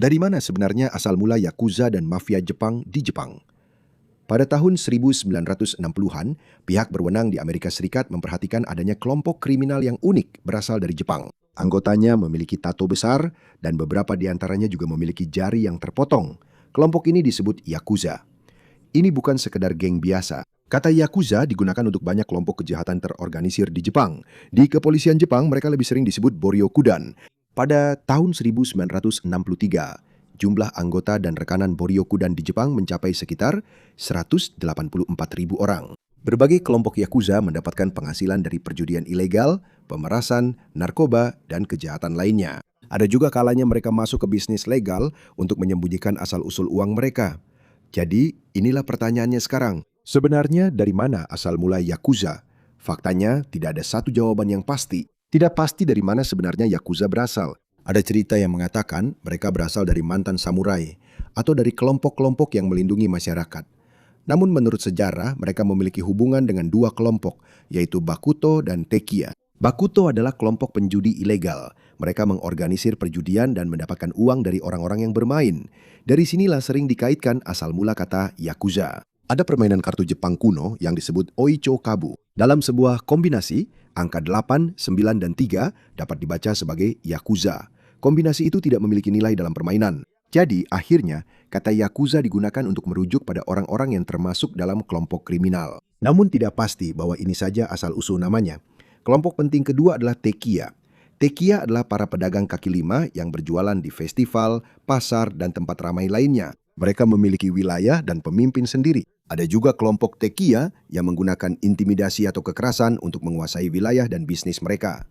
Dari mana sebenarnya asal mula Yakuza dan mafia Jepang di Jepang? Pada tahun 1960-an, pihak berwenang di Amerika Serikat memperhatikan adanya kelompok kriminal yang unik berasal dari Jepang. Anggotanya memiliki tato besar dan beberapa di antaranya juga memiliki jari yang terpotong. Kelompok ini disebut Yakuza. Ini bukan sekedar geng biasa. Kata Yakuza digunakan untuk banyak kelompok kejahatan terorganisir di Jepang. Di kepolisian Jepang, mereka lebih sering disebut Boryokudan. Pada tahun 1963, jumlah anggota dan rekanan Boryokudan di Jepang mencapai sekitar 184.000 orang. Berbagai kelompok Yakuza mendapatkan penghasilan dari perjudian ilegal, pemerasan, narkoba, dan kejahatan lainnya. Ada juga kalanya mereka masuk ke bisnis legal untuk menyembunyikan asal-usul uang mereka. Jadi, inilah pertanyaannya sekarang. Sebenarnya dari mana asal mula Yakuza? Faktanya, tidak ada satu jawaban yang pasti. Tidak pasti dari mana sebenarnya Yakuza berasal. Ada cerita yang mengatakan mereka berasal dari mantan samurai atau dari kelompok-kelompok yang melindungi masyarakat. Namun menurut sejarah, mereka memiliki hubungan dengan dua kelompok, yaitu Bakuto dan Tekiya. Bakuto adalah kelompok penjudi ilegal. Mereka mengorganisir perjudian dan mendapatkan uang dari orang-orang yang bermain. Dari sinilah sering dikaitkan asal mula kata Yakuza. Ada permainan kartu Jepang kuno yang disebut Oicho Kabu. Dalam sebuah kombinasi, angka 8, 9, dan 3 dapat dibaca sebagai Yakuza. Kombinasi itu tidak memiliki nilai dalam permainan. Jadi, akhirnya, kata Yakuza digunakan untuk merujuk pada orang-orang yang termasuk dalam kelompok kriminal. Namun tidak pasti bahwa ini saja asal-usul namanya. Kelompok penting kedua adalah Tekiya. Tekiya adalah para pedagang kaki lima yang berjualan di festival, pasar, dan tempat ramai lainnya. Mereka memiliki wilayah dan pemimpin sendiri. Ada juga kelompok Tekiya yang menggunakan intimidasi atau kekerasan untuk menguasai wilayah dan bisnis mereka.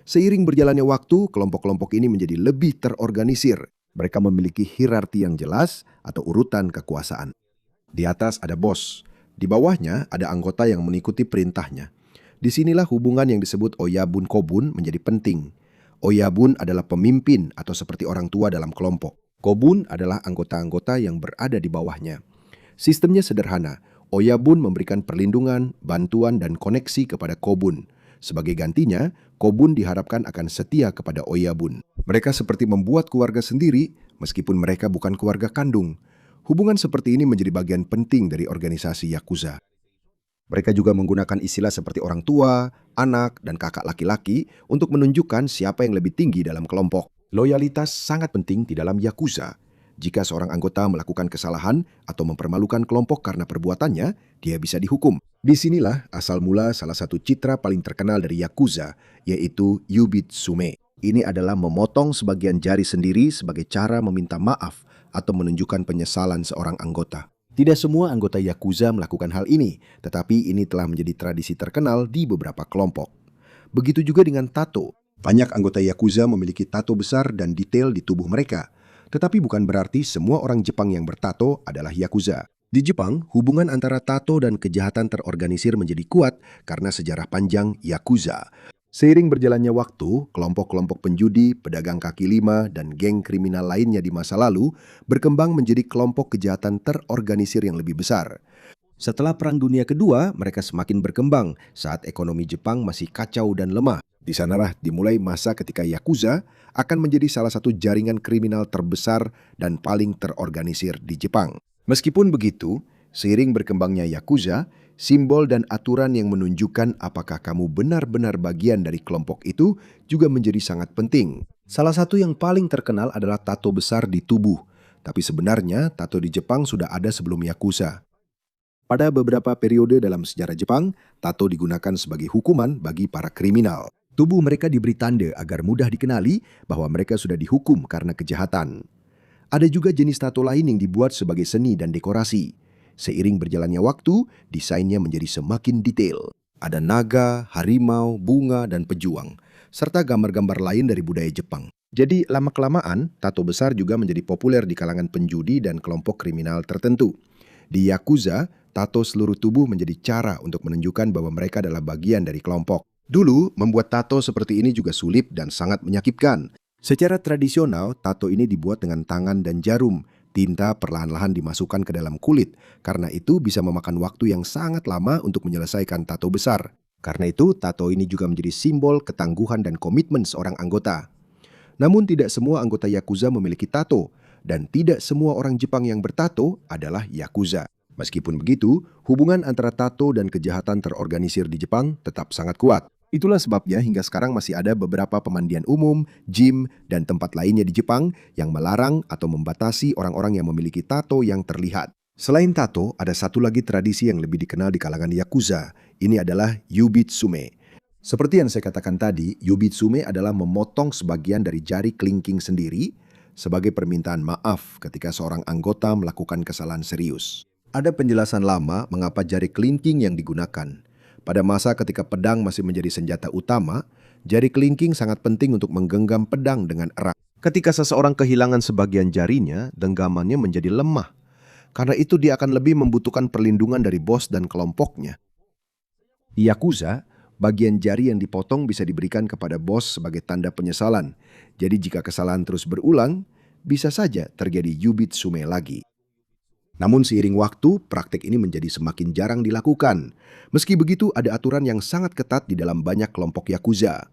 Seiring berjalannya waktu, kelompok-kelompok ini menjadi lebih terorganisir. Mereka memiliki hierarki yang jelas atau urutan kekuasaan. Di atas ada bos, di bawahnya ada anggota yang mengikuti perintahnya. Disinilah hubungan yang disebut Oyabun Kobun menjadi penting. Oyabun adalah pemimpin atau seperti orang tua dalam kelompok. Kobun adalah anggota-anggota yang berada di bawahnya. Sistemnya sederhana. Oyabun memberikan perlindungan, bantuan, dan koneksi kepada Kobun. Sebagai gantinya, Kobun diharapkan akan setia kepada Oyabun. Mereka seperti membuat keluarga sendiri, meskipun mereka bukan keluarga kandung. Hubungan seperti ini menjadi bagian penting dari organisasi Yakuza. Mereka juga menggunakan istilah seperti orang tua, anak, dan kakak laki-laki untuk menunjukkan siapa yang lebih tinggi dalam kelompok. Loyalitas sangat penting di dalam Yakuza. Jika seorang anggota melakukan kesalahan atau mempermalukan kelompok karena perbuatannya, dia bisa dihukum. Disinilah asal mula salah satu citra paling terkenal dari Yakuza, yaitu Yubitsume. Ini adalah memotong sebagian jari sendiri sebagai cara meminta maaf atau menunjukkan penyesalan seorang anggota. Tidak semua anggota Yakuza melakukan hal ini, tetapi ini telah menjadi tradisi terkenal di beberapa kelompok. Begitu juga dengan tato. Banyak anggota Yakuza memiliki tato besar dan detail di tubuh mereka. Tetapi bukan berarti semua orang Jepang yang bertato adalah Yakuza. Di Jepang, hubungan antara tato dan kejahatan terorganisir menjadi kuat karena sejarah panjang Yakuza. Seiring berjalannya waktu, kelompok-kelompok penjudi, pedagang kaki lima, dan geng kriminal lainnya di masa lalu berkembang menjadi kelompok kejahatan terorganisir yang lebih besar. Setelah Perang Dunia Kedua, mereka semakin berkembang saat ekonomi Jepang masih kacau dan lemah. Di sanalah dimulai masa ketika Yakuza akan menjadi salah satu jaringan kriminal terbesar dan paling terorganisir di Jepang. Meskipun begitu, seiring berkembangnya Yakuza, simbol dan aturan yang menunjukkan apakah kamu benar-benar bagian dari kelompok itu juga menjadi sangat penting. Salah satu yang paling terkenal adalah tato besar di tubuh. Tapi sebenarnya tato di Jepang sudah ada sebelum Yakuza. Pada beberapa periode dalam sejarah Jepang, tato digunakan sebagai hukuman bagi para kriminal. Tubuh mereka diberi tanda agar mudah dikenali bahwa mereka sudah dihukum karena kejahatan. Ada juga jenis tato lain yang dibuat sebagai seni dan dekorasi. Seiring berjalannya waktu, desainnya menjadi semakin detail. Ada naga, harimau, bunga, dan pejuang, serta gambar-gambar lain dari budaya Jepang. Jadi lama-kelamaan, tato besar juga menjadi populer di kalangan penjudi dan kelompok kriminal tertentu. Di Yakuza, tato seluruh tubuh menjadi cara untuk menunjukkan bahwa mereka adalah bagian dari kelompok. Dulu, membuat tato seperti ini juga sulit dan sangat menyakitkan. Secara tradisional, tato ini dibuat dengan tangan dan jarum. Tinta perlahan-lahan dimasukkan ke dalam kulit. Karena itu bisa memakan waktu yang sangat lama untuk menyelesaikan tato besar. Karena itu, tato ini juga menjadi simbol ketangguhan dan komitmen seorang anggota. Namun tidak semua anggota Yakuza memiliki tato. dan tidak semua orang Jepang yang bertato adalah yakuza. Meskipun begitu, hubungan antara tato dan kejahatan terorganisir di Jepang tetap sangat kuat. Itulah sebabnya hingga sekarang masih ada beberapa pemandian umum, gym, dan tempat lainnya di Jepang yang melarang atau membatasi orang-orang yang memiliki tato yang terlihat. Selain tato, ada satu lagi tradisi yang lebih dikenal di kalangan yakuza. Ini adalah yubitsume. Seperti yang saya katakan tadi, yubitsume adalah memotong sebagian dari jari kelingking sendiri sebagai permintaan maaf ketika seorang anggota melakukan kesalahan serius. Ada penjelasan lama mengapa jari kelingking yang digunakan. Pada masa ketika pedang masih menjadi senjata utama, jari kelingking sangat penting untuk menggenggam pedang dengan erat. Ketika seseorang kehilangan sebagian jarinya, genggamannya menjadi lemah. Karena itu dia akan lebih membutuhkan perlindungan dari bos dan kelompoknya. Di yakuza, bagian jari yang dipotong bisa diberikan kepada bos sebagai tanda penyesalan. Jadi jika kesalahan terus berulang, bisa saja terjadi yubitsume lagi. Namun seiring waktu, praktik ini menjadi semakin jarang dilakukan. Meski begitu, ada aturan yang sangat ketat di dalam banyak kelompok yakuza.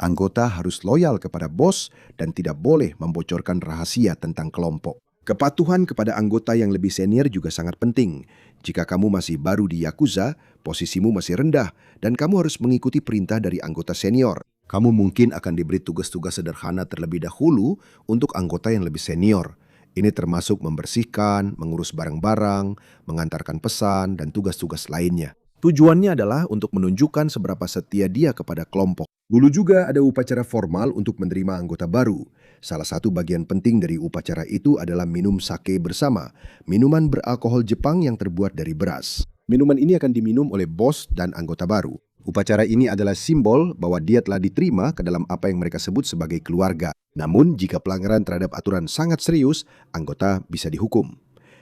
Anggota harus loyal kepada bos dan tidak boleh membocorkan rahasia tentang kelompok. Kepatuhan kepada anggota yang lebih senior juga sangat penting. Jika kamu masih baru di yakuza, posisimu masih rendah dan kamu harus mengikuti perintah dari anggota senior. Kamu mungkin akan diberi tugas-tugas sederhana terlebih dahulu untuk anggota yang lebih senior. Ini termasuk membersihkan, mengurus barang-barang, mengantarkan pesan, dan tugas-tugas lainnya. Tujuannya adalah untuk menunjukkan seberapa setia dia kepada kelompok. Dulu juga ada upacara formal untuk menerima anggota baru. Salah satu bagian penting dari upacara itu adalah minum sake bersama, minuman beralkohol Jepang yang terbuat dari beras. Minuman ini akan diminum oleh bos dan anggota baru. Upacara ini adalah simbol bahwa dia telah diterima ke dalam apa yang mereka sebut sebagai keluarga. Namun, jika pelanggaran terhadap aturan sangat serius, anggota bisa dihukum.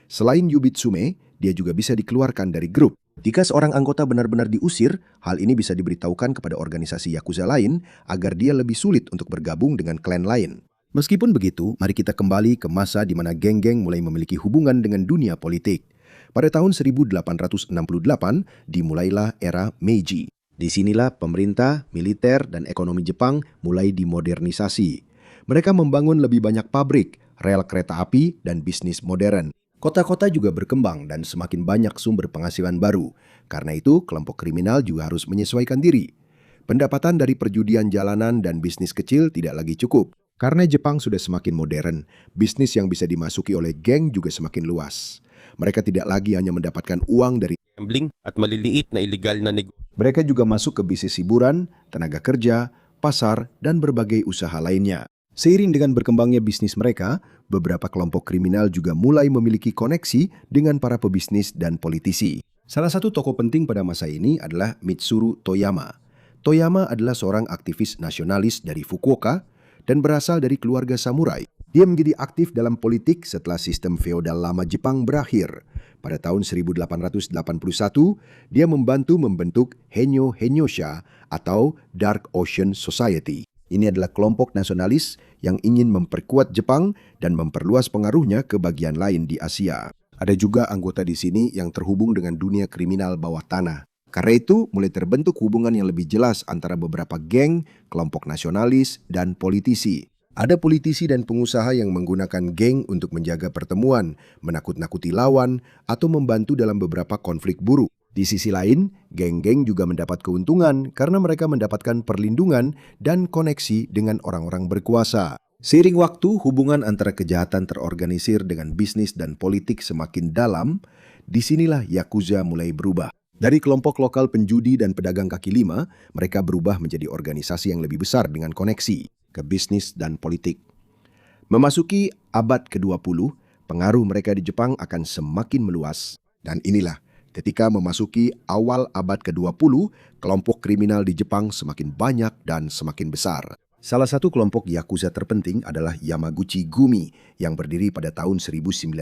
Selain yubitsume, dia juga bisa dikeluarkan dari grup. Jika seorang anggota benar-benar diusir, hal ini bisa diberitahukan kepada organisasi yakuza lain agar dia lebih sulit untuk bergabung dengan klan lain. Meskipun begitu, mari kita kembali ke masa di mana geng-geng mulai memiliki hubungan dengan dunia politik. Pada tahun 1868, dimulailah era Meiji. Disinilah pemerintah, militer, dan ekonomi Jepang mulai dimodernisasi. Mereka membangun lebih banyak pabrik, rel kereta api, dan bisnis modern. Kota-kota juga berkembang dan semakin banyak sumber penghasilan baru. Karena itu, kelompok kriminal juga harus menyesuaikan diri. Pendapatan dari perjudian jalanan dan bisnis kecil tidak lagi cukup. Karena Jepang sudah semakin modern, bisnis yang bisa dimasuki oleh geng juga semakin luas. Mereka tidak lagi hanya mendapatkan uang dari gambling at maliliit na illegal na negosyo. Mereka juga masuk ke bisnis hiburan, tenaga kerja, pasar, dan berbagai usaha lainnya. Seiring dengan berkembangnya bisnis mereka, beberapa kelompok kriminal juga mulai memiliki koneksi dengan para pebisnis dan politisi. Salah satu tokoh penting pada masa ini adalah Mitsuru Toyama. Toyama adalah seorang aktivis nasionalis dari Fukuoka dan berasal dari keluarga samurai. Dia menjadi aktif dalam politik setelah sistem feodal lama Jepang berakhir. Pada tahun 1881, dia membantu membentuk Henyo Henyosha atau Dark Ocean Society. Ini adalah kelompok nasionalis yang ingin memperkuat Jepang dan memperluas pengaruhnya ke bagian lain di Asia. Ada juga anggota di sini yang terhubung dengan dunia kriminal bawah tanah. Karena itu, mulai terbentuk hubungan yang lebih jelas antara beberapa geng, kelompok nasionalis, dan politisi. Ada politisi dan pengusaha yang menggunakan geng untuk menjaga pertemuan, menakut-nakuti lawan, atau membantu dalam beberapa konflik buruk. Di sisi lain, geng-geng juga mendapat keuntungan karena mereka mendapatkan perlindungan dan koneksi dengan orang-orang berkuasa. Seiring waktu, hubungan antara kejahatan terorganisir dengan bisnis dan politik semakin dalam. Disinilah yakuza mulai berubah. Dari kelompok lokal penjudi dan pedagang kaki lima, mereka berubah menjadi organisasi yang lebih besar dengan koneksi ke bisnis dan politik. Memasuki abad ke-20, pengaruh mereka di Jepang akan semakin meluas. Dan inilah, ketika memasuki awal abad ke-20, kelompok kriminal di Jepang semakin banyak dan semakin besar. Salah satu kelompok yakuza terpenting adalah Yamaguchi Gumi yang berdiri pada tahun 1915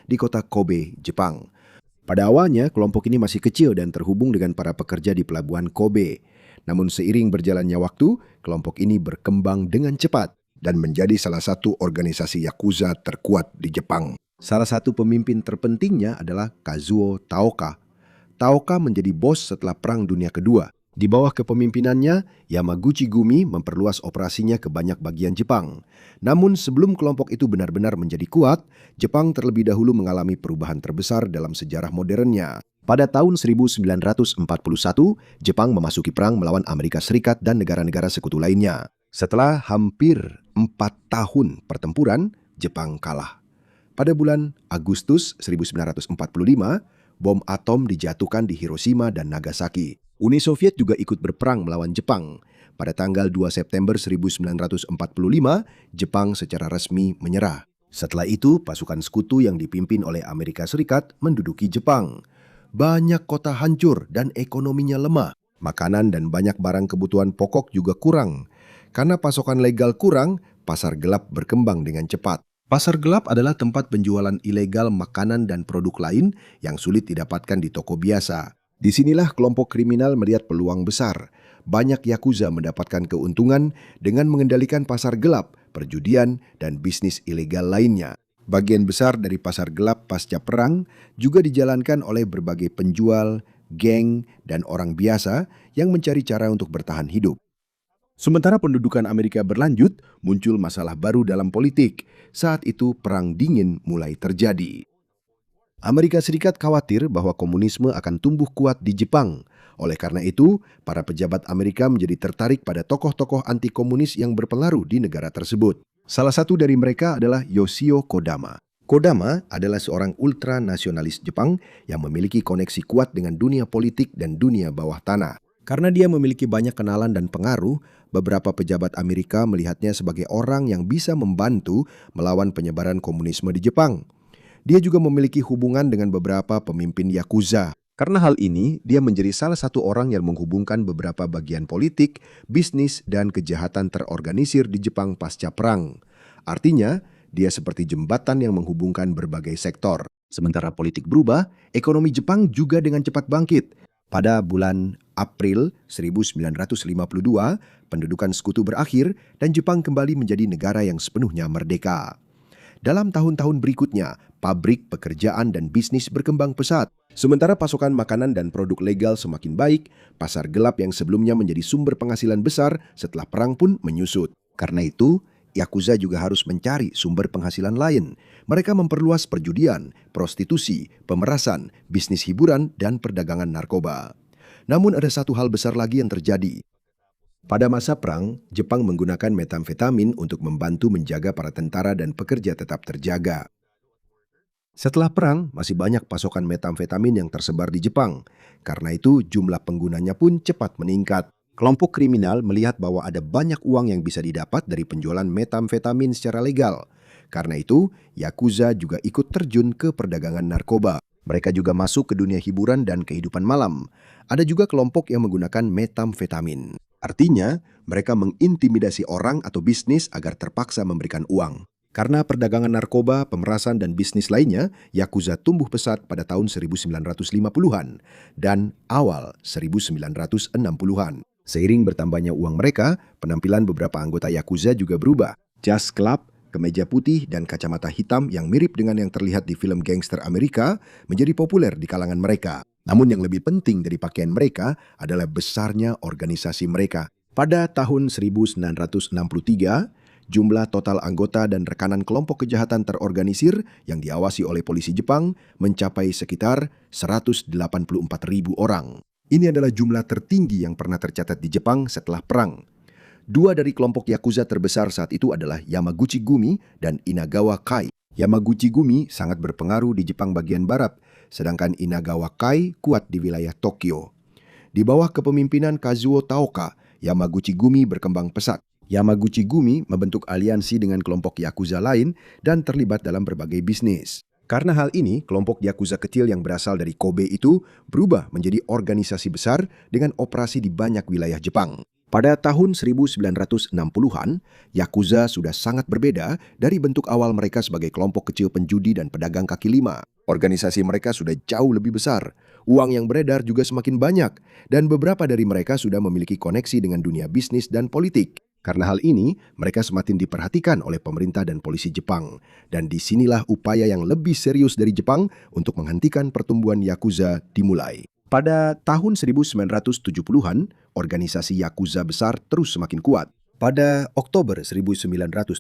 di kota Kobe, Jepang. Pada awalnya, kelompok ini masih kecil dan terhubung dengan para pekerja di pelabuhan Kobe. Namun seiring berjalannya waktu, kelompok ini berkembang dengan cepat dan menjadi salah satu organisasi yakuza terkuat di Jepang. Salah satu pemimpin terpentingnya adalah Kazuo Taoka. Taoka menjadi bos setelah Perang Dunia Kedua. Di bawah kepemimpinannya, Yamaguchi Gumi memperluas operasinya ke banyak bagian Jepang. Namun sebelum kelompok itu benar-benar menjadi kuat, Jepang terlebih dahulu mengalami perubahan terbesar dalam sejarah modernnya. Pada tahun 1941, Jepang memasuki perang melawan Amerika Serikat dan negara-negara sekutu lainnya. Setelah hampir 4 tahun pertempuran, Jepang kalah. Pada bulan Agustus 1945, bom atom dijatuhkan di Hiroshima dan Nagasaki. Uni Soviet juga ikut berperang melawan Jepang. Pada tanggal 2 September 1945, Jepang secara resmi menyerah. Setelah itu, pasukan sekutu yang dipimpin oleh Amerika Serikat menduduki Jepang. Banyak kota hancur dan ekonominya lemah. Makanan dan banyak barang kebutuhan pokok juga kurang. Karena pasokan legal kurang, pasar gelap berkembang dengan cepat. Pasar gelap adalah tempat penjualan ilegal makanan dan produk lain yang sulit didapatkan di toko biasa. Disinilah kelompok kriminal melihat peluang besar. Banyak yakuza mendapatkan keuntungan dengan mengendalikan pasar gelap, perjudian, dan bisnis ilegal lainnya. Bagian besar dari pasar gelap pasca perang juga dijalankan oleh berbagai penjual, geng, dan orang biasa yang mencari cara untuk bertahan hidup. Sementara pendudukan Amerika berlanjut, muncul masalah baru dalam politik. Saat itu perang dingin mulai terjadi. Amerika Serikat khawatir bahwa komunisme akan tumbuh kuat di Jepang. Oleh karena itu, para pejabat Amerika menjadi tertarik pada tokoh-tokoh anti-komunis yang berpengaruh di negara tersebut. Salah satu dari mereka adalah Yoshio Kodama. Kodama adalah seorang ultranasionalis Jepang yang memiliki koneksi kuat dengan dunia politik dan dunia bawah tanah. Karena dia memiliki banyak kenalan dan pengaruh, beberapa pejabat Amerika melihatnya sebagai orang yang bisa membantu melawan penyebaran komunisme di Jepang. Dia juga memiliki hubungan dengan beberapa pemimpin Yakuza. Karena hal ini, dia menjadi salah satu orang yang menghubungkan beberapa bagian politik, bisnis, dan kejahatan terorganisir di Jepang pasca perang. Artinya, dia seperti jembatan yang menghubungkan berbagai sektor. Sementara politik berubah, ekonomi Jepang juga dengan cepat bangkit. Pada bulan April 1952, pendudukan sekutu berakhir dan Jepang kembali menjadi negara yang sepenuhnya merdeka. Dalam tahun-tahun berikutnya, pabrik, pekerjaan, dan bisnis berkembang pesat. Sementara pasokan makanan dan produk legal semakin baik, pasar gelap yang sebelumnya menjadi sumber penghasilan besar setelah perang pun menyusut. Karena itu, Yakuza juga harus mencari sumber penghasilan lain. Mereka memperluas perjudian, prostitusi, pemerasan, bisnis hiburan, dan perdagangan narkoba. Namun ada satu hal besar lagi yang terjadi. Pada masa perang, Jepang menggunakan metamfetamin untuk membantu menjaga para tentara dan pekerja tetap terjaga. Setelah perang, masih banyak pasokan metamfetamin yang tersebar di Jepang. Karena itu, jumlah penggunanya pun cepat meningkat. Kelompok kriminal melihat bahwa ada banyak uang yang bisa didapat dari penjualan metamfetamin secara legal. Karena itu, Yakuza juga ikut terjun ke perdagangan narkoba. Mereka juga masuk ke dunia hiburan dan kehidupan malam. Ada juga kelompok yang menggunakan metamfetamin. Artinya, mereka mengintimidasi orang atau bisnis agar terpaksa memberikan uang. Karena perdagangan narkoba, pemerasan, dan bisnis lainnya, Yakuza tumbuh pesat pada tahun 1950-an dan awal 1960-an. Seiring bertambahnya uang mereka, penampilan beberapa anggota Yakuza juga berubah. Jas club, kemeja putih, dan kacamata hitam yang mirip dengan yang terlihat di film gangster Amerika menjadi populer di kalangan mereka. Namun yang lebih penting dari pakaian mereka adalah besarnya organisasi mereka. Pada tahun 1963, jumlah total anggota dan rekanan kelompok kejahatan terorganisir yang diawasi oleh polisi Jepang mencapai sekitar 184.000 orang. Ini adalah jumlah tertinggi yang pernah tercatat di Jepang setelah perang. Dua dari kelompok Yakuza terbesar saat itu adalah Yamaguchi Gumi dan Inagawa Kai. Yamaguchi Gumi sangat berpengaruh di Jepang bagian barat, sedangkan Inagawa Kai kuat di wilayah Tokyo. Di bawah kepemimpinan Kazuo Taoka, Yamaguchi Gumi berkembang pesat. Yamaguchi Gumi membentuk aliansi dengan kelompok Yakuza lain dan terlibat dalam berbagai bisnis. Karena hal ini, kelompok Yakuza kecil yang berasal dari Kobe itu berubah menjadi organisasi besar dengan operasi di banyak wilayah Jepang. Pada tahun 1960-an, Yakuza sudah sangat berbeda dari bentuk awal mereka sebagai kelompok kecil penjudi dan pedagang kaki lima. Organisasi mereka sudah jauh lebih besar, uang yang beredar juga semakin banyak, dan beberapa dari mereka sudah memiliki koneksi dengan dunia bisnis dan politik. Karena hal ini, mereka semakin diperhatikan oleh pemerintah dan polisi Jepang. Dan disinilah upaya yang lebih serius dari Jepang untuk menghentikan pertumbuhan Yakuza dimulai. Pada tahun 1970-an, organisasi Yakuza besar terus semakin kuat. Pada Oktober 1972,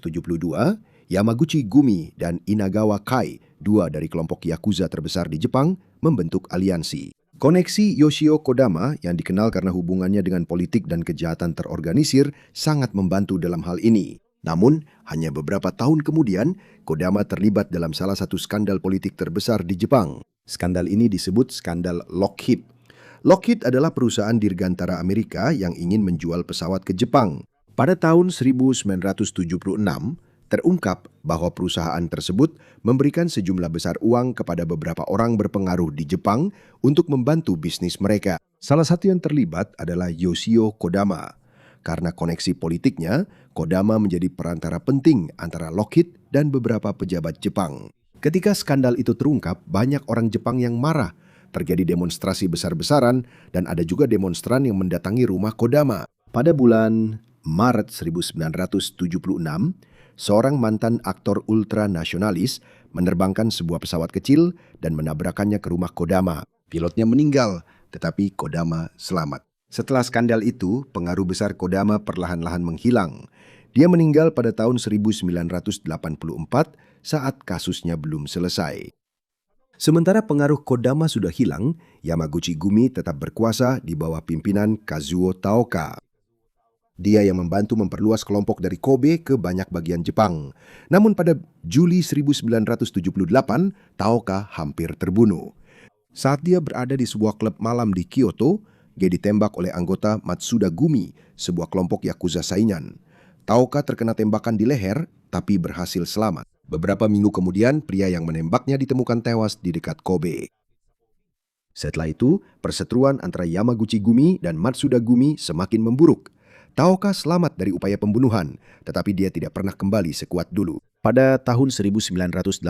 Yamaguchi Gumi dan Inagawa Kai, dua dari kelompok Yakuza terbesar di Jepang, membentuk aliansi. Koneksi Yoshio Kodama yang dikenal karena hubungannya dengan politik dan kejahatan terorganisir sangat membantu dalam hal ini. Namun, hanya beberapa tahun kemudian, Kodama terlibat dalam salah satu skandal politik terbesar di Jepang. Skandal ini disebut skandal Lockheed. Lockheed adalah perusahaan dirgantara Amerika yang ingin menjual pesawat ke Jepang. Pada tahun 1976, terungkap bahwa perusahaan tersebut memberikan sejumlah besar uang kepada beberapa orang berpengaruh di Jepang untuk membantu bisnis mereka. Salah satu yang terlibat adalah Yoshio Kodama. Karena koneksi politiknya, Kodama menjadi perantara penting antara Lockheed dan beberapa pejabat Jepang. Ketika skandal itu terungkap, banyak orang Jepang yang marah. Terjadi demonstrasi besar-besaran dan ada juga demonstran yang mendatangi rumah Kodama. Pada bulan Maret 1976, seorang mantan aktor ultranasionalis menerbangkan sebuah pesawat kecil dan menabrakannya ke rumah Kodama. Pilotnya meninggal, tetapi Kodama selamat. Setelah skandal itu, pengaruh besar Kodama perlahan-lahan menghilang. Dia meninggal pada tahun 1984 saat kasusnya belum selesai. Sementara pengaruh Kodama sudah hilang, Yamaguchi Gumi tetap berkuasa di bawah pimpinan Kazuo Taoka. Dia yang membantu memperluas kelompok dari Kobe ke banyak bagian Jepang. Namun pada Juli 1978, Taoka hampir terbunuh. Saat dia berada di sebuah klub malam di Kyoto, dia ditembak oleh anggota Matsuda Gumi, sebuah kelompok Yakuza saingan. Taoka terkena tembakan di leher, tapi berhasil selamat. Beberapa minggu kemudian, pria yang menembaknya ditemukan tewas di dekat Kobe. Setelah itu, perseteruan antara Yamaguchi Gumi dan Matsuda Gumi semakin memburuk. Taoka selamat dari upaya pembunuhan, tetapi dia tidak pernah kembali sekuat dulu. Pada tahun 1981,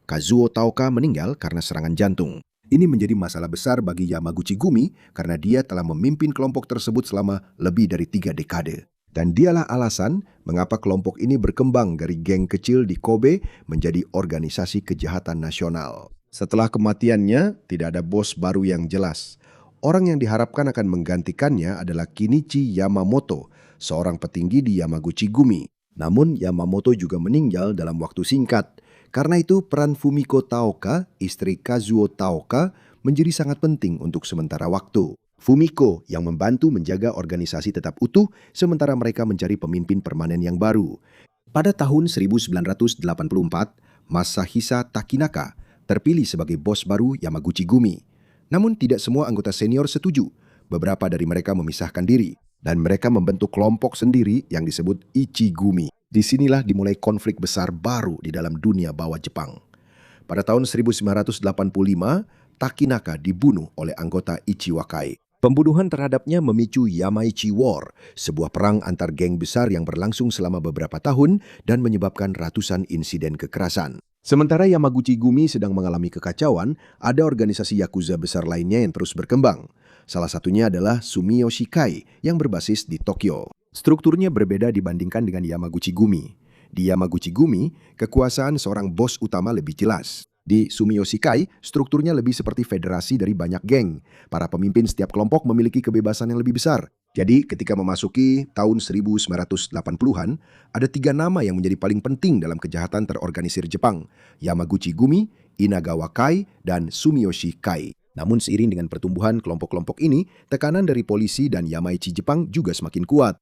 Kazuo Taoka meninggal karena serangan jantung. Ini menjadi masalah besar bagi Yamaguchi Gumi karena dia telah memimpin kelompok tersebut selama lebih dari 3 dekade. Dan dialah alasan mengapa kelompok ini berkembang dari geng kecil di Kobe menjadi organisasi kejahatan nasional. Setelah kematiannya, tidak ada bos baru yang jelas. Orang yang diharapkan akan menggantikannya adalah Kinichi Yamamoto, seorang petinggi di Yamaguchi Gumi. Namun Yamamoto juga meninggal dalam waktu singkat. Karena itu peran Fumiko Taoka, istri Kazuo Taoka, menjadi sangat penting untuk sementara waktu. Fumiko yang membantu menjaga organisasi tetap utuh sementara mereka mencari pemimpin permanen yang baru. Pada tahun 1984, Masahisa Takinaka terpilih sebagai bos baru Yamaguchi Gumi. Namun tidak semua anggota senior setuju. Beberapa dari mereka memisahkan diri dan mereka membentuk kelompok sendiri yang disebut Ichigumi. Disinilah dimulai konflik besar baru di dalam dunia bawah Jepang. Pada tahun 1985, Takinaka dibunuh oleh anggota Ichiwakai. Pembunuhan terhadapnya memicu Yamaichi War, sebuah perang antar geng besar yang berlangsung selama beberapa tahun dan menyebabkan ratusan insiden kekerasan. Sementara Yamaguchi Gumi sedang mengalami kekacauan, ada organisasi Yakuza besar lainnya yang terus berkembang. Salah satunya adalah Sumiyoshi Kai yang berbasis di Tokyo. Strukturnya berbeda dibandingkan dengan Yamaguchi Gumi. Di Yamaguchi Gumi, kekuasaan seorang bos utama lebih jelas. Di Sumiyoshi Kai, strukturnya lebih seperti federasi dari banyak geng. Para pemimpin setiap kelompok memiliki kebebasan yang lebih besar. Jadi ketika memasuki tahun 1980-an, ada 3 nama yang menjadi paling penting dalam kejahatan terorganisir Jepang. Yamaguchi Gumi, Inagawa Kai, dan Sumiyoshi Kai. Namun seiring dengan pertumbuhan kelompok-kelompok ini, tekanan dari polisi dan Yamaichi Jepang juga semakin kuat.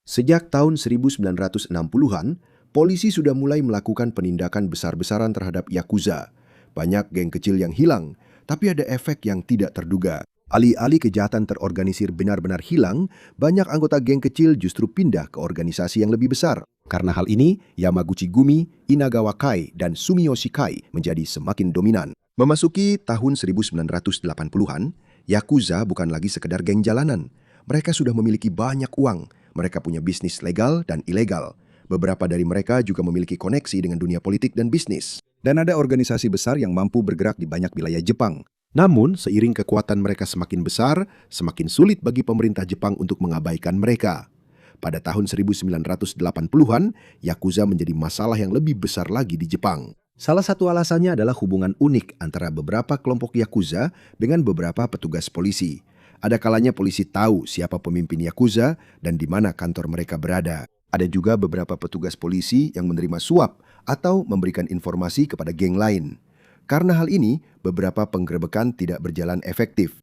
Sejak tahun 1960-an, polisi sudah mulai melakukan penindakan besar-besaran terhadap Yakuza. Banyak geng kecil yang hilang, tapi ada efek yang tidak terduga. Alih-alih kejahatan terorganisir benar-benar hilang, banyak anggota geng kecil justru pindah ke organisasi yang lebih besar. Karena hal ini, Yamaguchi Gumi, Inagawa Kai, dan Sumiyoshi Kai menjadi semakin dominan. Memasuki tahun 1980-an, Yakuza bukan lagi sekedar geng jalanan. Mereka sudah memiliki banyak uang. Mereka punya bisnis legal dan ilegal. Beberapa dari mereka juga memiliki koneksi dengan dunia politik dan bisnis. Dan ada organisasi besar yang mampu bergerak di banyak wilayah Jepang. Namun, seiring kekuatan mereka semakin besar, semakin sulit bagi pemerintah Jepang untuk mengabaikan mereka. Pada tahun 1980-an, Yakuza menjadi masalah yang lebih besar lagi di Jepang. Salah satu alasannya adalah hubungan unik antara beberapa kelompok Yakuza dengan beberapa petugas polisi. Ada kalanya polisi tahu siapa pemimpin Yakuza dan di mana kantor mereka berada. Ada juga beberapa petugas polisi yang menerima suap atau memberikan informasi kepada geng lain. Karena hal ini, beberapa penggerebekan tidak berjalan efektif.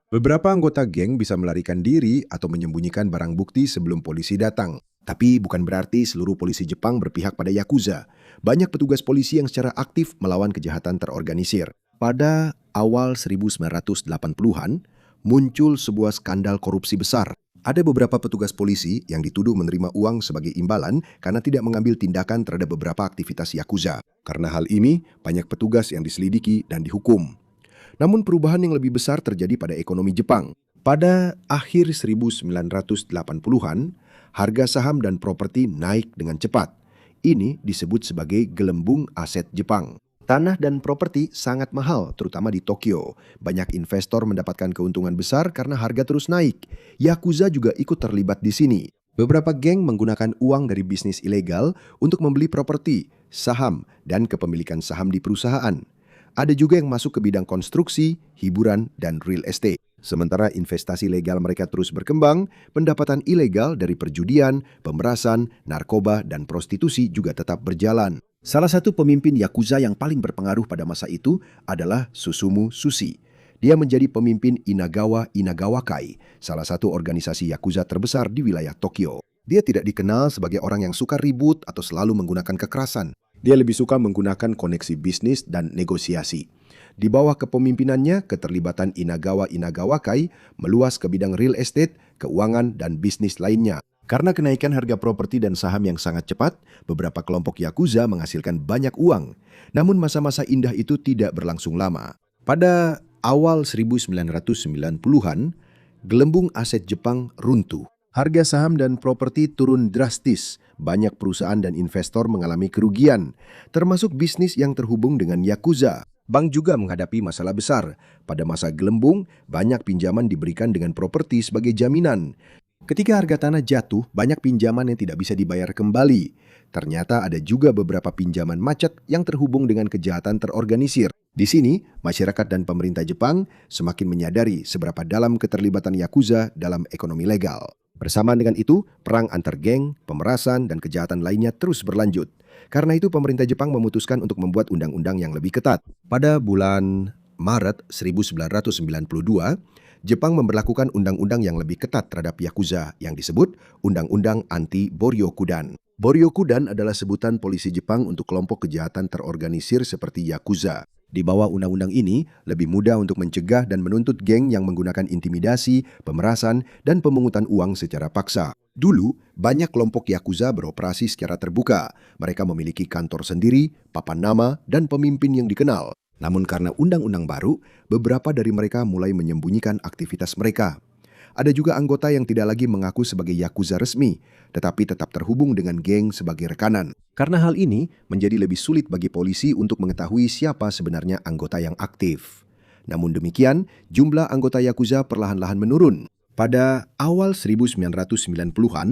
Beberapa anggota geng bisa melarikan diri atau menyembunyikan barang bukti sebelum polisi datang. Tapi bukan berarti seluruh polisi Jepang berpihak pada Yakuza. Banyak petugas polisi yang secara aktif melawan kejahatan terorganisir. Pada awal 1980-an, muncul sebuah skandal korupsi besar. Ada beberapa petugas polisi yang dituduh menerima uang sebagai imbalan karena tidak mengambil tindakan terhadap beberapa aktivitas Yakuza. Karena hal ini, banyak petugas yang diselidiki dan dihukum. Namun perubahan yang lebih besar terjadi pada ekonomi Jepang. Pada akhir 1980-an, harga saham dan properti naik dengan cepat. Ini disebut sebagai gelembung aset Jepang. Tanah dan properti sangat mahal, terutama di Tokyo. Banyak investor mendapatkan keuntungan besar karena harga terus naik. Yakuza juga ikut terlibat di sini. Beberapa geng menggunakan uang dari bisnis ilegal untuk membeli properti, saham, dan kepemilikan saham di perusahaan. Ada juga yang masuk ke bidang konstruksi, hiburan, dan real estate. Sementara investasi legal mereka terus berkembang, pendapatan ilegal dari perjudian, pemerasan, narkoba, dan prostitusi juga tetap berjalan. Salah satu pemimpin Yakuza yang paling berpengaruh pada masa itu adalah Susumu Sushi. Dia menjadi pemimpin Inagawa Inagawakai, salah satu organisasi Yakuza terbesar di wilayah Tokyo. Dia tidak dikenal sebagai orang yang suka ribut atau selalu menggunakan kekerasan. Dia lebih suka menggunakan koneksi bisnis dan negosiasi. Di bawah kepemimpinannya, keterlibatan Inagawa Inagawakai meluas ke bidang real estate, keuangan, dan bisnis lainnya. Karena kenaikan harga properti dan saham yang sangat cepat, beberapa kelompok Yakuza menghasilkan banyak uang. Namun masa-masa indah itu tidak berlangsung lama. Pada awal 1990-an, gelembung aset Jepang runtuh. Harga saham dan properti turun drastis. Banyak perusahaan dan investor mengalami kerugian, termasuk bisnis yang terhubung dengan Yakuza. Bank juga menghadapi masalah besar. Pada masa gelembung, banyak pinjaman diberikan dengan properti sebagai jaminan. Ketika harga tanah jatuh, banyak pinjaman yang tidak bisa dibayar kembali. Ternyata ada juga beberapa pinjaman macet yang terhubung dengan kejahatan terorganisir. Di sini, masyarakat dan pemerintah Jepang semakin menyadari seberapa dalam keterlibatan Yakuza dalam ekonomi legal. Bersamaan dengan itu, perang antar geng, pemerasan, dan kejahatan lainnya terus berlanjut. Karena itu, pemerintah Jepang memutuskan untuk membuat undang-undang yang lebih ketat. Pada bulan Maret 1992, Jepang memberlakukan undang-undang yang lebih ketat terhadap Yakuza yang disebut Undang-Undang Anti Boryokudan. Boryokudan adalah sebutan polisi Jepang untuk kelompok kejahatan terorganisir seperti Yakuza. Di bawah undang-undang ini, lebih mudah untuk mencegah dan menuntut geng yang menggunakan intimidasi, pemerasan, dan pemungutan uang secara paksa. Dulu, banyak kelompok Yakuza beroperasi secara terbuka. Mereka memiliki kantor sendiri, papan nama, dan pemimpin yang dikenal. Namun karena undang-undang baru, beberapa dari mereka mulai menyembunyikan aktivitas mereka. Ada juga anggota yang tidak lagi mengaku sebagai Yakuza resmi, tetapi tetap terhubung dengan geng sebagai rekanan. Karena hal ini menjadi lebih sulit bagi polisi untuk mengetahui siapa sebenarnya anggota yang aktif. Namun demikian, jumlah anggota Yakuza perlahan-lahan menurun. Pada awal 1990-an,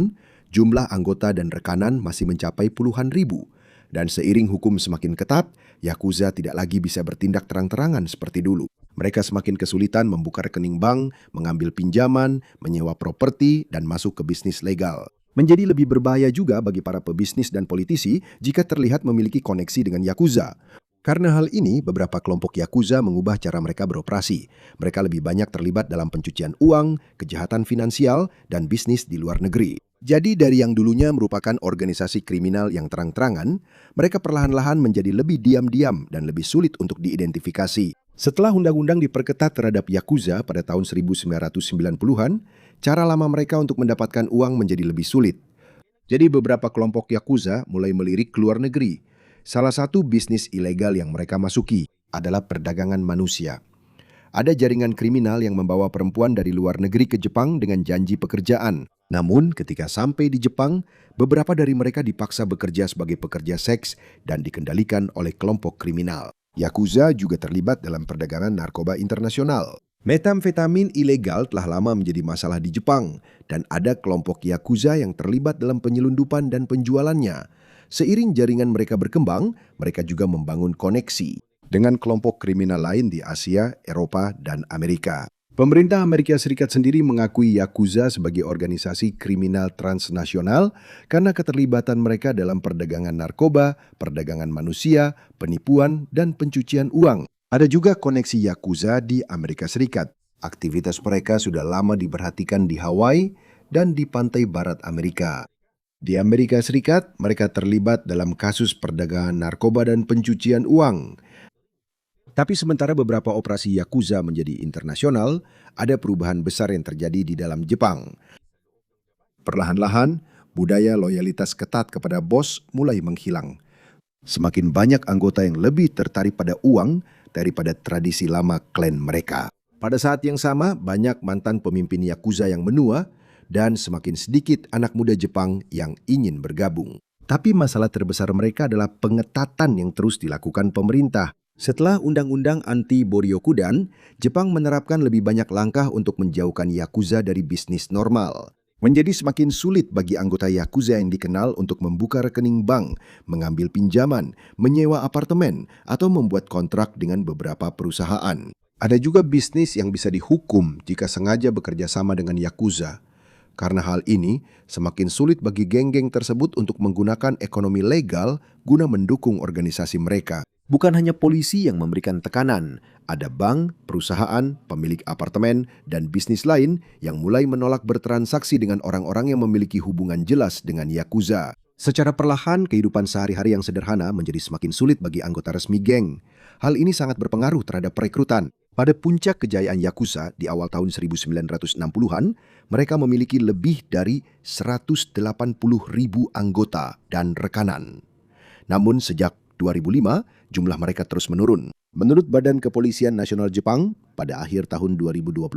jumlah anggota dan rekanan masih mencapai puluhan ribu. Dan seiring hukum semakin ketat, Yakuza tidak lagi bisa bertindak terang-terangan seperti dulu. Mereka semakin kesulitan membuka rekening bank, mengambil pinjaman, menyewa properti, dan masuk ke bisnis legal. Menjadi lebih berbahaya juga bagi para pebisnis dan politisi jika terlihat memiliki koneksi dengan Yakuza. Karena hal ini, beberapa kelompok Yakuza mengubah cara mereka beroperasi. Mereka lebih banyak terlibat dalam pencucian uang, kejahatan finansial, dan bisnis di luar negeri. Jadi dari yang dulunya merupakan organisasi kriminal yang terang-terangan, mereka perlahan-lahan menjadi lebih diam-diam dan lebih sulit untuk diidentifikasi. Setelah undang-undang diperketat terhadap Yakuza pada tahun 1990-an, cara lama mereka untuk mendapatkan uang menjadi lebih sulit. Jadi beberapa kelompok Yakuza mulai melirik ke luar negeri. Salah satu bisnis ilegal yang mereka masuki adalah perdagangan manusia. Ada jaringan kriminal yang membawa perempuan dari luar negeri ke Jepang dengan janji pekerjaan. Namun ketika sampai di Jepang, beberapa dari mereka dipaksa bekerja sebagai pekerja seks dan dikendalikan oleh kelompok kriminal. Yakuza juga terlibat dalam perdagangan narkoba internasional. Metamfetamin ilegal telah lama menjadi masalah di Jepang dan ada kelompok Yakuza yang terlibat dalam penyelundupan dan penjualannya. Seiring jaringan mereka berkembang, mereka juga membangun koneksi dengan kelompok kriminal lain di Asia, Eropa, dan Amerika. Pemerintah Amerika Serikat sendiri mengakui Yakuza sebagai organisasi kriminal transnasional karena keterlibatan mereka dalam perdagangan narkoba, perdagangan manusia, penipuan, dan pencucian uang. Ada juga koneksi Yakuza di Amerika Serikat. Aktivitas mereka sudah lama diperhatikan di Hawaii dan di pantai barat Amerika. Di Amerika Serikat, mereka terlibat dalam kasus perdagangan narkoba dan pencucian uang. Tapi sementara beberapa operasi Yakuza menjadi internasional, ada perubahan besar yang terjadi di dalam Jepang. Perlahan-lahan, budaya loyalitas ketat kepada bos mulai menghilang. Semakin banyak anggota yang lebih tertarik pada uang daripada tradisi lama klan mereka. Pada saat yang sama, banyak mantan pemimpin Yakuza yang menua dan semakin sedikit anak muda Jepang yang ingin bergabung. Tapi masalah terbesar mereka adalah pengetatan yang terus dilakukan pemerintah. Setelah Undang-Undang Anti-Boryokudan, Jepang menerapkan lebih banyak langkah untuk menjauhkan Yakuza dari bisnis normal. Menjadi semakin sulit bagi anggota Yakuza yang dikenal untuk membuka rekening bank, mengambil pinjaman, menyewa apartemen, atau membuat kontrak dengan beberapa perusahaan. Ada juga bisnis yang bisa dihukum jika sengaja bekerja sama dengan Yakuza. Karena hal ini, semakin sulit bagi geng-geng tersebut untuk menggunakan ekonomi legal guna mendukung organisasi mereka. Bukan hanya polisi yang memberikan tekanan, ada bank, perusahaan, pemilik apartemen, dan bisnis lain yang mulai menolak bertransaksi dengan orang-orang yang memiliki hubungan jelas dengan Yakuza. Secara perlahan, kehidupan sehari-hari yang sederhana menjadi semakin sulit bagi anggota resmi geng. Hal ini sangat berpengaruh terhadap perekrutan. Pada puncak kejayaan Yakuza di awal tahun 1960-an, mereka memiliki lebih dari 180.000 anggota dan rekanan. Namun sejak 2005, jumlah mereka terus menurun. Menurut Badan Kepolisian Nasional Jepang, pada akhir tahun 2024,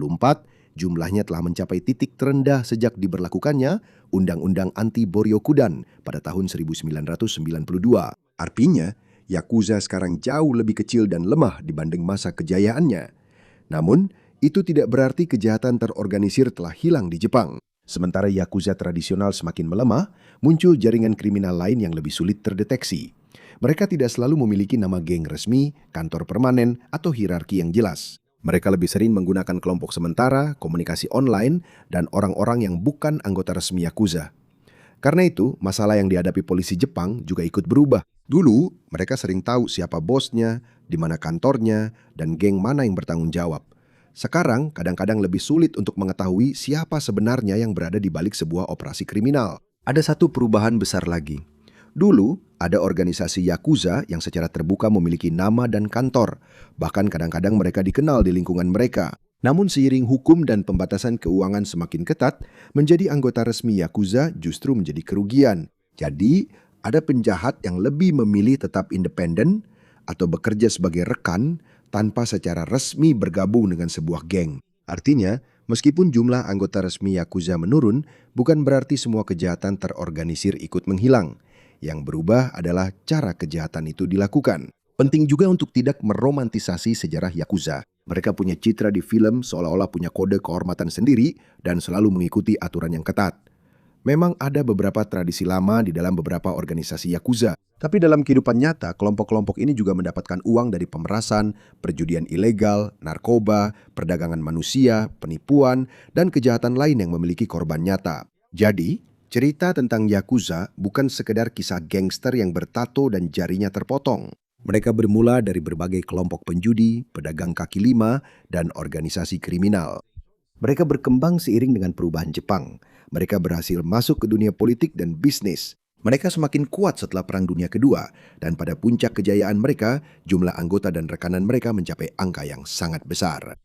jumlahnya telah mencapai titik terendah sejak diberlakukannya Undang-Undang Anti-Boryokudan pada tahun 1992. Artinya, Yakuza sekarang jauh lebih kecil dan lemah dibanding masa kejayaannya. Namun, itu tidak berarti kejahatan terorganisir telah hilang di Jepang. Sementara Yakuza tradisional semakin melemah, muncul jaringan kriminal lain yang lebih sulit terdeteksi. Mereka tidak selalu memiliki nama geng resmi, kantor permanen, atau hierarki yang jelas. Mereka lebih sering menggunakan kelompok sementara, komunikasi online, dan orang-orang yang bukan anggota resmi Yakuza. Karena itu, masalah yang dihadapi polisi Jepang juga ikut berubah. Dulu, mereka sering tahu siapa bosnya, di mana kantornya, dan geng mana yang bertanggung jawab. Sekarang, kadang-kadang lebih sulit untuk mengetahui siapa sebenarnya yang berada di balik sebuah operasi kriminal. Ada satu perubahan besar lagi. Dulu, ada organisasi Yakuza yang secara terbuka memiliki nama dan kantor. Bahkan kadang-kadang mereka dikenal di lingkungan mereka. Namun seiring hukum dan pembatasan keuangan semakin ketat, menjadi anggota resmi Yakuza justru menjadi kerugian. Jadi, ada penjahat yang lebih memilih tetap independen atau bekerja sebagai rekan tanpa secara resmi bergabung dengan sebuah geng. Artinya, meskipun jumlah anggota resmi Yakuza menurun, bukan berarti semua kejahatan terorganisir ikut menghilang. Yang berubah adalah cara kejahatan itu dilakukan. Penting juga untuk tidak meromantisasi sejarah Yakuza. Mereka punya citra di film seolah-olah punya kode kehormatan sendiri dan selalu mengikuti aturan yang ketat. Memang ada beberapa tradisi lama di dalam beberapa organisasi Yakuza. Tapi dalam kehidupan nyata, kelompok-kelompok ini juga mendapatkan uang dari pemerasan, perjudian ilegal, narkoba, perdagangan manusia, penipuan, dan kejahatan lain yang memiliki korban nyata. Jadi, cerita tentang Yakuza bukan sekedar kisah gangster yang bertato dan jarinya terpotong. Mereka bermula dari berbagai kelompok penjudi, pedagang kaki lima, dan organisasi kriminal. Mereka berkembang seiring dengan perubahan Jepang. Mereka berhasil masuk ke dunia politik dan bisnis. Mereka semakin kuat setelah Perang Dunia Kedua, dan pada puncak kejayaan mereka, jumlah anggota dan rekanan mereka mencapai angka yang sangat besar.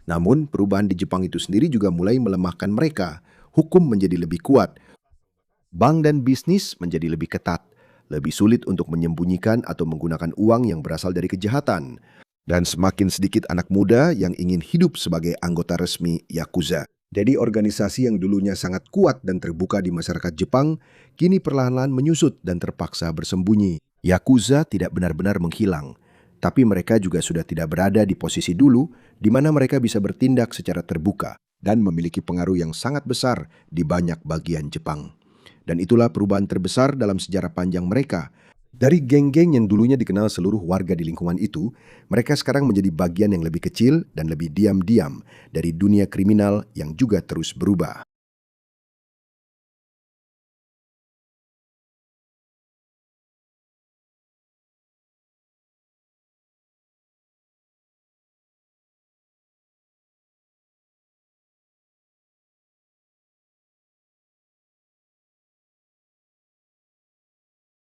Namun, perubahan di Jepang itu sendiri juga mulai melemahkan mereka. Hukum menjadi lebih kuat. Bank dan bisnis menjadi lebih ketat. Lebih sulit untuk menyembunyikan atau menggunakan uang yang berasal dari kejahatan. Dan semakin sedikit anak muda yang ingin hidup sebagai anggota resmi Yakuza. Jadi organisasi yang dulunya sangat kuat dan terbuka di masyarakat Jepang, kini perlahan-lahan menyusut dan terpaksa bersembunyi. Yakuza tidak benar-benar menghilang. Tapi mereka juga sudah tidak berada di posisi dulu, di mana mereka bisa bertindak secara terbuka dan memiliki pengaruh yang sangat besar di banyak bagian Jepang. Dan itulah perubahan terbesar dalam sejarah panjang mereka. Dari geng-geng yang dulunya dikenal seluruh warga di lingkungan itu, mereka sekarang menjadi bagian yang lebih kecil dan lebih diam-diam dari dunia kriminal yang juga terus berubah.